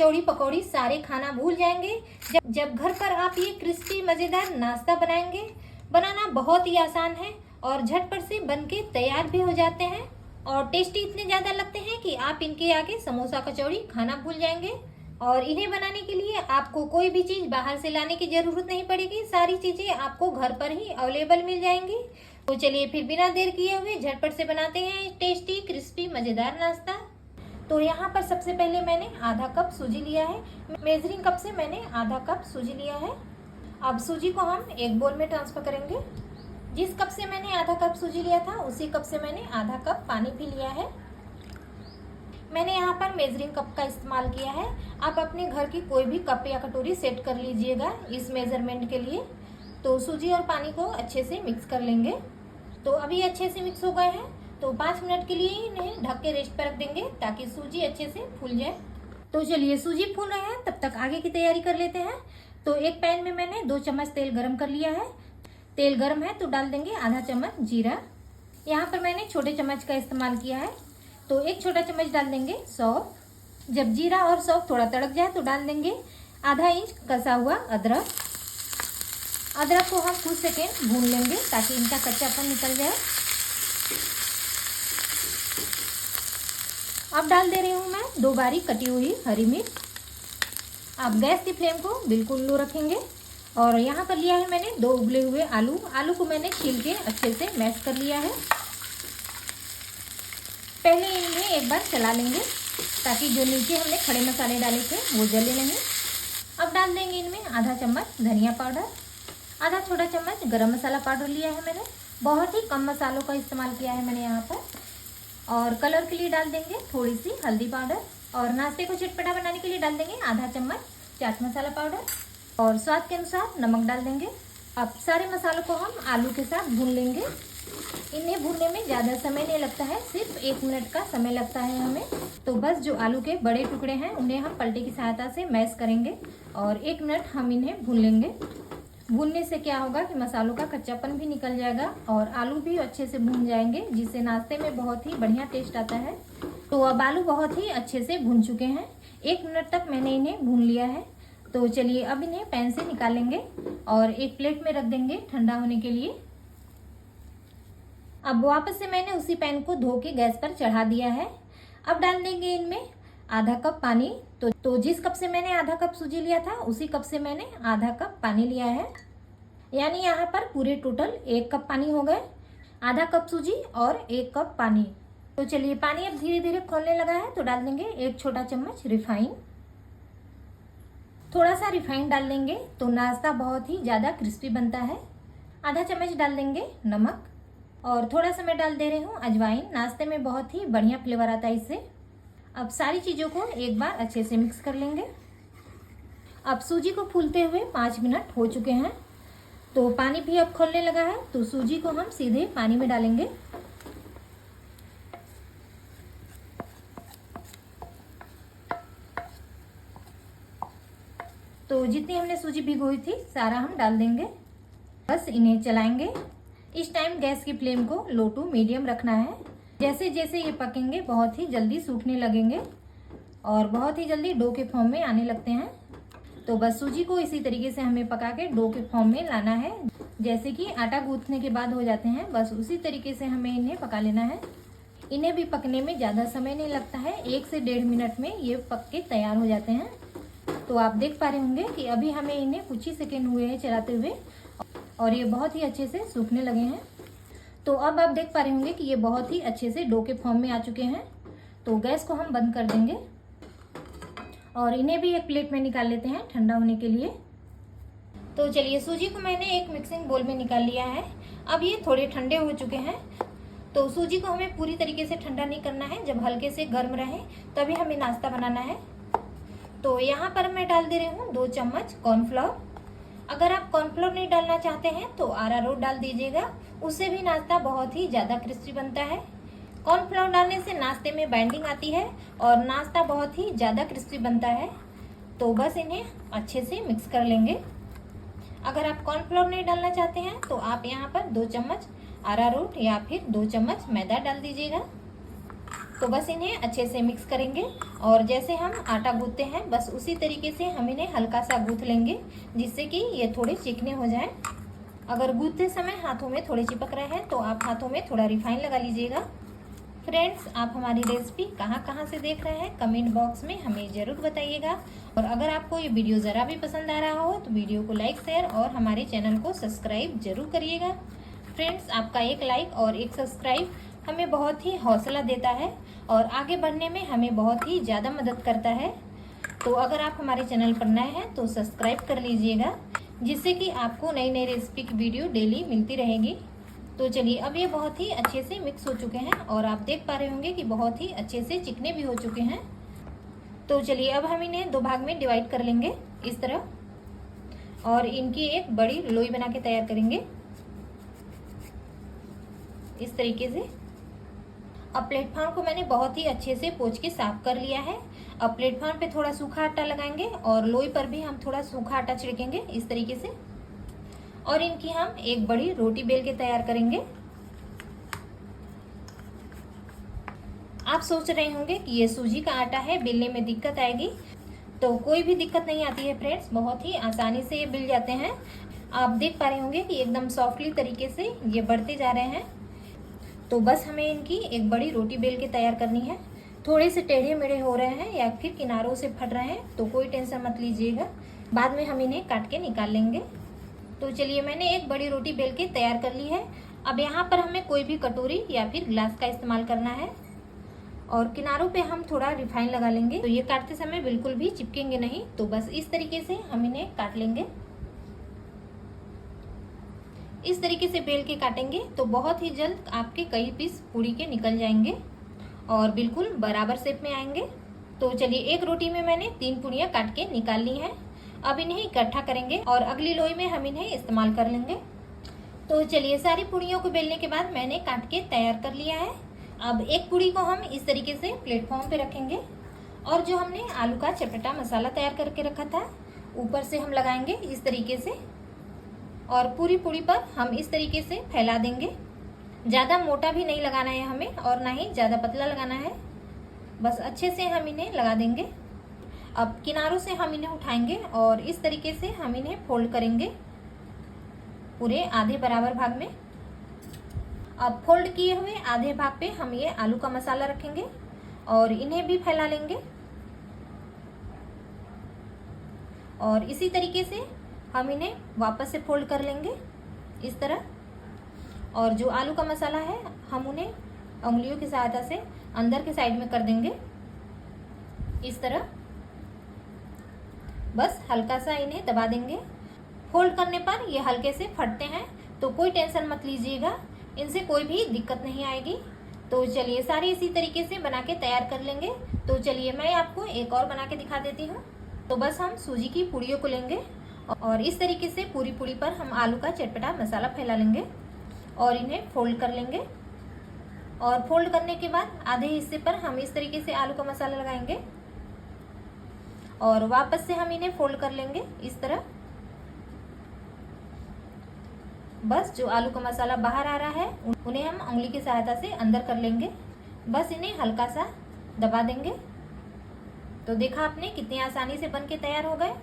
कचौड़ी पकौड़ी सारे खाना भूल जाएंगे जब घर पर आप ये क्रिस्पी मज़ेदार नाश्ता बनाएंगे। बनाना बहुत ही आसान है और झटपट से बनके तैयार भी हो जाते हैं और टेस्टी इतने ज़्यादा लगते हैं कि आप इनके आगे समोसा कचौड़ी खाना भूल जाएंगे। और इन्हें बनाने के लिए आपको कोई भी चीज़ बाहर से लाने की ज़रूरत नहीं पड़ेगी, सारी चीज़ें आपको घर पर ही अवेलेबल मिल जाएंगी। तो चलिए फिर बिना देर किए हुए झटपट से बनाते हैं टेस्टी क्रिस्पी मज़ेदार नाश्ता। तो यहाँ पर सबसे पहले मैंने आधा कप सूजी लिया है। मेजरिंग कप से मैंने आधा कप सूजी लिया है। अब सूजी को हम एक बोल में ट्रांसफ़र करेंगे। जिस कप से मैंने आधा कप सूजी लिया था उसी कप से मैंने आधा कप पानी भी लिया है। मैंने यहाँ पर मेजरिंग कप का इस्तेमाल किया है। आप अपने घर की कोई भी कप या कटोरी सेट कर लीजिएगा इस मेजरमेंट के लिए। तो सूजी और पानी को अच्छे से मिक्स कर लेंगे। तो अभी अच्छे से मिक्स हो गए हैं, तो 5 मिनट के लिए इन्हें ढक के रेस्ट पर रख देंगे ताकि सूजी अच्छे से फूल जाए। तो चलिए सूजी फूल रहे हैं, तब तक आगे की तैयारी कर लेते हैं। तो एक पैन में मैंने 2 चम्मच तेल गरम कर लिया है। तेल गरम है तो डाल देंगे आधा चम्मच जीरा। यहाँ पर मैंने छोटे चम्मच का इस्तेमाल किया है, तो 1 छोटा चम्मच डाल देंगे सौंफ। जब जीरा और सौंफ थोड़ा तड़क जाए तो डाल देंगे आधा इंच कसा हुआ अदरक। अदरक को हम कुछ सेकेंड भून लेंगे ताकि इनका कच्चापन निकल जाए। अब डाल दे रही हूँ मैं 2 बारीक कटी हुई हरी मिर्च। अब गैस की फ्लेम को बिल्कुल लो रखेंगे। और यहाँ पर लिया है मैंने 2 उबले हुए आलू। आलू को मैंने छील के अच्छे से मैश कर लिया है। पहले इन्हें एक बार चला लेंगे ताकि जो नीचे हमने खड़े मसाले डाले थे वो जले नहीं। अब डाल देंगे इनमें आधा चम्मच धनिया पाउडर, आधा छोटा चम्मच गरम मसाला पाउडर लिया है मैंने। बहुत ही कम मसालों का इस्तेमाल किया है मैंने यहाँ पर। और कलर के लिए डाल देंगे थोड़ी सी हल्दी पाउडर। और नाश्ते को चटपटा बनाने के लिए डाल देंगे आधा चम्मच चाट मसाला पाउडर। और स्वाद के अनुसार नमक डाल देंगे। अब सारे मसालों को हम आलू के साथ भून लेंगे। इन्हें भूनने में ज़्यादा समय नहीं लगता है, सिर्फ 1 मिनट का समय लगता है हमें। तो बस जो आलू के बड़े टुकड़े हैं उन्हें हम पलटे की सहायता से मैश करेंगे और 1 मिनट हम इन्हें भून लेंगे। भूनने से क्या होगा कि मसालों का कच्चापन भी निकल जाएगा और आलू भी अच्छे से भून जाएंगे, जिससे नाश्ते में बहुत ही बढ़िया टेस्ट आता है। तो अब आलू बहुत ही अच्छे से भून चुके हैं। 1 मिनट तक मैंने इन्हें भून लिया है। तो चलिए अब इन्हें पैन से निकालेंगे और एक प्लेट में रख देंगे ठंडा होने के लिए। अब वापस से मैंने उसी पैन को धो के गैस पर चढ़ा दिया है। अब डाल देंगे इनमें आधा कप पानी। तो जिस कप से मैंने आधा कप सूजी लिया था उसी कप से मैंने आधा कप पानी लिया है। यानी यहाँ पर पूरे टोटल 1 कप पानी हो गए। आधा कप सूजी और 1 कप पानी। तो चलिए पानी अब धीरे धीरे खौलने लगा है, तो डाल देंगे 1 छोटा चम्मच रिफाइन। थोड़ा सा रिफाइन डाल देंगे तो नाश्ता बहुत ही ज़्यादा क्रिस्पी बनता है। आधा चम्मच डाल देंगे नमक और थोड़ा सा मैं डाल दे रही हूँ अजवाइन। नाश्ते में बहुत ही बढ़िया फ्लेवर आता है इससे। अब सारी चीज़ों को एक बार अच्छे से मिक्स कर लेंगे। अब सूजी को फूलते हुए 5 मिनट हो चुके हैं, तो पानी भी अब खौलने लगा है। तो सूजी को हम सीधे पानी में डालेंगे। तो जितनी हमने सूजी भिगोई थी सारा हम डाल देंगे। बस इन्हें चलाएंगे। इस टाइम गैस की फ्लेम को लो टू मीडियम रखना है। जैसे जैसे ये पकेंगे बहुत ही जल्दी सूखने लगेंगे और बहुत ही जल्दी डो के फॉर्म में आने लगते हैं। तो बस सूजी को इसी तरीके से हमें पका के डो के फॉर्म में लाना है। जैसे कि आटा गूंथने के बाद हो जाते हैं, बस उसी तरीके से हमें इन्हें पका लेना है। इन्हें भी पकने में ज़्यादा समय नहीं लगता है, 1 से 1.5 मिनट में ये पक के तैयार हो जाते हैं। तो आप देख पा रहे होंगे कि अभी हमें इन्हें कुछ ही सेकेंड हुए हैं चलाते हुए और ये बहुत ही अच्छे से सूखने लगे हैं। तो अब आप देख पा रहे होंगे कि ये बहुत ही अच्छे से डो के फॉर्म में आ चुके हैं। तो गैस को हम बंद कर देंगे और इन्हें भी एक प्लेट में निकाल लेते हैं ठंडा होने के लिए। तो चलिए सूजी को मैंने एक मिक्सिंग बोल में निकाल लिया है। अब ये थोड़े ठंडे हो चुके हैं। तो सूजी को हमें पूरी तरीके से ठंडा नहीं करना है, जब हल्के से गर्म रहे तभी हमें नाश्ता बनाना है। तो यहाँ पर मैं डाल दे रही हूँ 2 चम्मच कॉर्नफ्लोर। अगर आप कॉर्नफ्लोर नहीं डालना चाहते हैं तो अरारोट डाल दीजिएगा, उससे भी नाश्ता बहुत ही ज़्यादा क्रिस्पी बनता है। कॉर्नफ्लोर डालने से नाश्ते में बाइंडिंग आती है और नाश्ता बहुत ही ज़्यादा क्रिस्पी बनता है। तो बस इन्हें अच्छे से मिक्स कर लेंगे। अगर आप कॉर्नफ्लोर नहीं डालना चाहते हैं तो आप यहाँ पर 2 चम्मच अरारोट या फिर 2 चम्मच मैदा डाल दीजिएगा। तो बस इन्हें अच्छे से मिक्स करेंगे और जैसे हम आटा गूंथते हैं बस उसी तरीके से हम इन्हें हल्का सा गूंथ लेंगे, जिससे कि ये थोड़े चिकने हो जाएं। अगर गूंथते समय हाथों में थोड़े चिपक रहे हैं तो आप हाथों में थोड़ा रिफाइन लगा लीजिएगा। फ्रेंड्स, आप हमारी रेसिपी कहाँ से देख रहे हैं कमेंट बॉक्स में हमें ज़रूर बताइएगा। और अगर आपको ये वीडियो ज़रा भी पसंद आ रहा हो तो वीडियो को लाइक, शेयर और हमारे चैनल को सब्सक्राइब जरूर करिएगा। फ्रेंड्स, आपका एक लाइक और एक सब्सक्राइब हमें बहुत ही हौसला देता है और आगे बढ़ने में हमें बहुत ही ज़्यादा मदद करता है। तो अगर आप हमारे चैनल पर नए हैं तो सब्सक्राइब कर लीजिएगा, जिससे कि आपको नई नई रेसिपी की वीडियो डेली मिलती रहेगी। तो चलिए, अब ये बहुत ही अच्छे से मिक्स हो चुके हैं और आप देख पा रहे होंगे कि बहुत ही अच्छे से चिकने भी हो चुके हैं। तो चलिए, अब हम इन्हें दो भाग में डिवाइड कर लेंगे इस तरह, और इनकी एक बड़ी लोई बना के तैयार करेंगे इस तरीके से। अब प्लेटफॉर्म को मैंने बहुत ही अच्छे से पोंछ के साफ कर लिया है। अब प्लेटफॉर्म पे थोड़ा सूखा आटा लगाएंगे और लोई पर भी हम थोड़ा सूखा आटा छिड़केंगे इस तरीके से, और इनकी हम एक बड़ी रोटी बेल के तैयार करेंगे। आप सोच रहे होंगे कि ये सूजी का आटा है, बेलने में दिक्कत आएगी। तो कोई भी दिक्कत नहीं आती है फ्रेंड्स, बहुत ही आसानी से ये बिल जाते हैं। आप देख पा रहे होंगे कि एकदम सॉफ्टली तरीके से ये बढ़ते जा रहे हैं। तो बस हमें इनकी एक बड़ी रोटी बेल के तैयार करनी है। थोड़े से टेढ़े मेढ़े हो रहे हैं या फिर किनारों से फट रहे हैं तो कोई टेंशन मत लीजिएगा, बाद में हम इन्हें काट के निकाल लेंगे। तो चलिए, मैंने एक बड़ी रोटी बेल के तैयार कर ली है। अब यहाँ पर हमें कोई भी कटोरी या फिर ग्लास का इस्तेमाल करना है और किनारों पे हम थोड़ा रिफाइन लगा लेंगे, तो ये काटते समय बिल्कुल भी चिपकेंगे नहीं। तो बस इस तरीके से हम इन्हें काट लेंगे। इस तरीके से बेल के काटेंगे तो बहुत ही जल्द आपके कई पीस पूरी के निकल जाएंगे और बिल्कुल बराबर शेप में आएंगे। तो चलिए, एक रोटी में मैंने 3 पूरियां काट के निकाल ली हैं। अब इन्हें इकट्ठा करेंगे और अगली लोई में हम इन्हें इस्तेमाल कर लेंगे। तो चलिए, सारी पूरियों को बेलने के बाद मैंने काट के तैयार कर लिया है। अब एक पूरी को हम इस तरीके से प्लेटफॉर्म पे रखेंगे और जो हमने आलू का चटपटा मसाला तैयार करके रखा था ऊपर से हम लगाएंगे इस तरीके से, और पूरी पूरी पर हम इस तरीके से फैला देंगे। ज़्यादा मोटा भी नहीं लगाना है हमें और ना ही ज़्यादा पतला लगाना है, बस अच्छे से हम इन्हें लगा देंगे। अब किनारों से हम इन्हें उठाएंगे और इस तरीके से हम इन्हें फोल्ड करेंगे पूरे आधे बराबर भाग में। अब फोल्ड किए हुए आधे भाग पे हम ये आलू का मसाला रखेंगे और इन्हें भी फैला लेंगे और इसी तरीके से हम इन्हें वापस से फोल्ड कर लेंगे इस तरह। और जो आलू का मसाला है हम उन्हें उंगलियों की सहायता से अंदर के साइड में कर देंगे इस तरह। बस हल्का सा इन्हें दबा देंगे। फोल्ड करने पर ये हल्के से फटते हैं तो कोई टेंशन मत लीजिएगा, इनसे कोई भी दिक्कत नहीं आएगी। तो चलिए, सारे इसी तरीके से बना के तैयार कर लेंगे। तो चलिए, मैं आपको एक और बना के दिखा देती हूँ। तो बस हम सूजी की पूड़ियों को लेंगे और इस तरीके से पूरी पूरी पर हम आलू का चटपटा मसाला फैला लेंगे और इन्हें फोल्ड कर लेंगे। और फोल्ड करने के बाद आधे हिस्से पर हम इस तरीके से आलू का मसाला लगाएंगे और वापस से हम इन्हें फोल्ड कर लेंगे इस तरह। बस जो आलू का मसाला बाहर आ रहा है उन्हें हम उंगली की सहायता से अंदर कर लेंगे। बस इन्हें हल्का सा दबा देंगे। तो देखा आपने कितनी आसानी से बन के तैयार हो गए।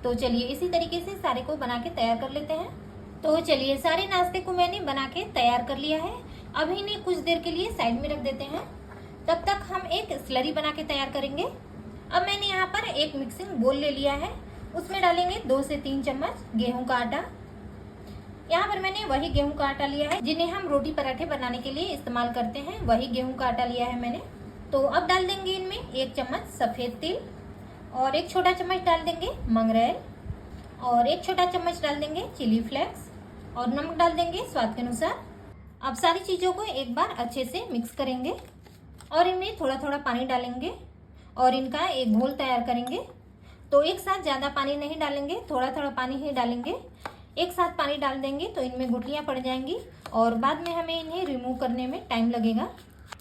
तो चलिए, इसी तरीके से सारे को बना के तैयार कर लेते हैं। तो चलिए, सारे नाश्ते को मैंने बना के तैयार कर लिया है। अब इन्हें कुछ देर के लिए साइड में रख देते हैं, तब तक हम एक स्लरी बना के तैयार करेंगे। अब मैंने यहाँ पर एक मिक्सिंग बोल ले लिया है, उसमें डालेंगे 2 से 3 चम्मच गेहूं का आटा। यहाँ पर मैंने वही गेहूं का आटा लिया है जिन्हें हम रोटी पराठे बनाने के लिए इस्तेमाल करते हैं, वही गेहूं का आटा लिया है मैंने। तो अब डाल देंगे इनमें 1 चम्मच सफ़ेद तिल और 1 छोटा चम्मच डाल देंगे मंगरेल और 1 छोटा चम्मच डाल देंगे चिली फ्लेक्स और नमक डाल देंगे स्वाद के अनुसार। अब सारी चीज़ों को एक बार अच्छे से मिक्स करेंगे और इनमें थोड़ा थोड़ा पानी डालेंगे और इनका एक घोल तैयार करेंगे। तो एक साथ ज़्यादा पानी नहीं डालेंगे, थोड़ा थोड़ा पानी ही डालेंगे। एक साथ पानी डाल देंगे तो इनमें गुठलियाँ पड़ जाएंगी और बाद में हमें इन्हें रिमूव करने में टाइम लगेगा।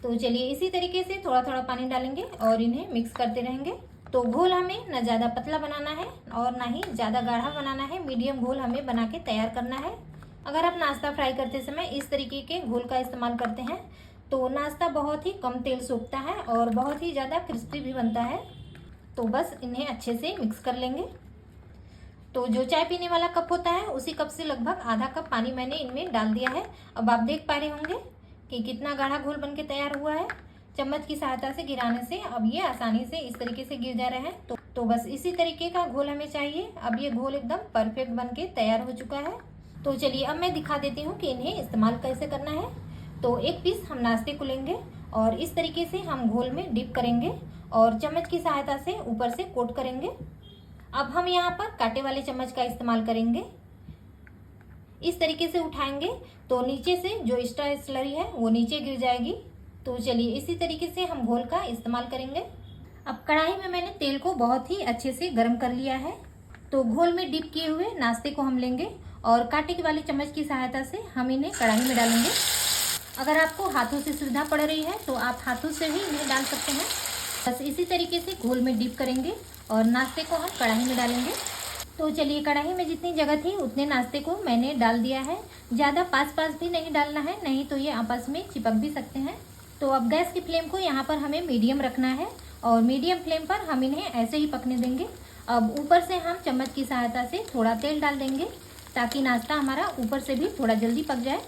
तो चलिए, इसी तरीके से थोड़ा थोड़ा पानी डालेंगे और इन्हें मिक्स करते रहेंगे। तो घोल हमें न ज़्यादा पतला बनाना है और ना ही ज़्यादा गाढ़ा बनाना है, मीडियम घोल हमें बना के तैयार करना है। अगर आप नाश्ता फ्राई करते समय इस तरीके के घोल का इस्तेमाल करते हैं तो नाश्ता बहुत ही कम तेल सोखता है और बहुत ही ज़्यादा क्रिस्पी भी बनता है। तो बस इन्हें अच्छे से मिक्स कर लेंगे। तो जो चाय पीने वाला कप होता है उसी कप से लगभग आधा कप पानी मैंने इनमें डाल दिया है। अब आप देख पा रहे होंगे कि कितना गाढ़ा घोल बनके तैयार हुआ है। चम्मच की सहायता से गिराने से अब ये आसानी से इस तरीके से गिर जा रहे हैं। तो बस इसी तरीके का घोल हमें चाहिए। अब ये घोल एकदम परफेक्ट बनके तैयार हो चुका है। तो चलिए अब मैं दिखा देती हूँ कि इन्हें इस्तेमाल कैसे करना है। तो एक पीस हम नाश्ते को लेंगे और इस तरीके से हम घोल में डिप करेंगे और चम्मच की सहायता से ऊपर से कोट करेंगे। अब हम यहाँ पर कांटे वाले चम्मच का इस्तेमाल करेंगे। इस तरीके से उठाएंगे तो नीचे से जो एक्स्ट्रा स्लरी है वो नीचे गिर जाएगी। तो चलिए इसी तरीके से हम घोल का इस्तेमाल करेंगे। अब कढ़ाई में मैंने तेल को बहुत ही अच्छे से गर्म कर लिया है। तो घोल में डिप किए हुए नाश्ते को हम लेंगे और कांटे वाले चम्मच की सहायता से हम इन्हें कढ़ाई में डालेंगे। अगर आपको हाथों से सुविधा पड़ रही है तो आप हाथों से ही इन्हें डाल सकते हैं। बस इसी तरीके से घोल में डिप करेंगे और नाश्ते को हम कढ़ाई में डालेंगे। तो चलिए कढ़ाई में जितनी जगह थी उतने नाश्ते को मैंने डाल दिया है। ज़्यादा पास भी नहीं डालना है, नहीं तो ये आपस में चिपक भी सकते हैं। तो अब गैस की फ्लेम को यहाँ पर हमें मीडियम रखना है और मीडियम फ्लेम पर हम इन्हें ऐसे ही पकने देंगे। अब ऊपर से हम चम्मच की सहायता से थोड़ा तेल डाल देंगे ताकि नाश्ता हमारा ऊपर से भी थोड़ा जल्दी पक जाए।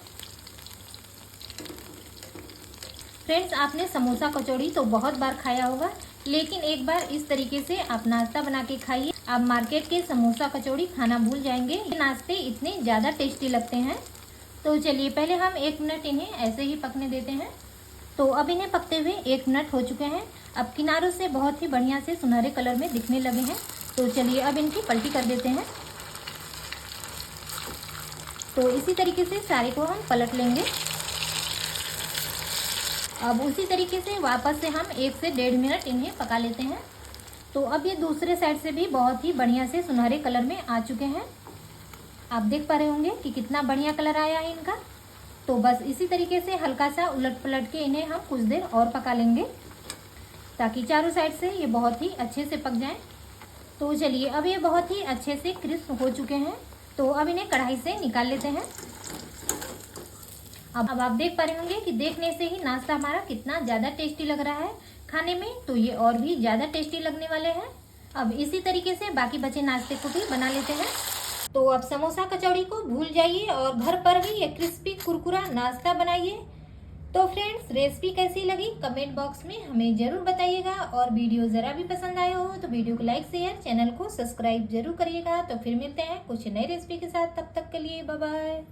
फ्रेंड्स, आपने समोसा कचौड़ी तो बहुत बार खाया होगा, लेकिन एक बार इस तरीके से आप नाश्ता बना के खाइए। आप मार्केट के समोसा कचौड़ी खाना भूल जाएंगे। ये नाश्ते इतने ज़्यादा टेस्टी लगते हैं। तो चलिए पहले हम 1 मिनट इन्हें ऐसे ही पकने देते हैं। तो अब इन्हें पकते हुए 1 मिनट हो चुके हैं। अब किनारों से बहुत ही बढ़िया से सुनहरे कलर में दिखने लगे हैं। तो चलिए अब इनकी पलटी कर देते हैं। तो इसी तरीके से सारे को हम पलट लेंगे। अब उसी तरीके से वापस से हम 1 से 1.5 मिनट इन्हें पका लेते हैं। तो अब ये दूसरे साइड से भी बहुत ही बढ़िया से सुनहरे कलर में आ चुके हैं। आप देख पा रहे होंगे कि कितना बढ़िया कलर आया है इनका। तो बस इसी तरीके से हल्का सा उलट पलट के इन्हें हम कुछ देर और पका लेंगे ताकि चारों साइड से ये बहुत ही अच्छे से पक जाएं। तो चलिए अब ये बहुत ही अच्छे से क्रिस्प हो चुके हैं। तो अब इन्हें कढ़ाई से निकाल लेते हैं। अब आप देख पा रहे होंगे कि देखने से ही नाश्ता हमारा कितना ज़्यादा टेस्टी लग रहा है। खाने में तो ये और भी ज़्यादा टेस्टी लगने वाले हैं। अब इसी तरीके से बाकी बचे नाश्ते को भी बना लेते हैं। तो अब समोसा कचौड़ी को भूल जाइए और घर पर भी ये क्रिस्पी कुरकुरा नाश्ता बनाइए। तो फ्रेंड्स, रेसिपी कैसी लगी कमेंट बॉक्स में हमें ज़रूर बताइएगा और वीडियो ज़रा भी पसंद आया हो तो वीडियो को लाइक शेयर, चैनल को सब्सक्राइब जरूर करिएगा। तो फिर मिलते हैं कुछ नई रेसिपी के साथ। तब तक के लिए बाय बाय।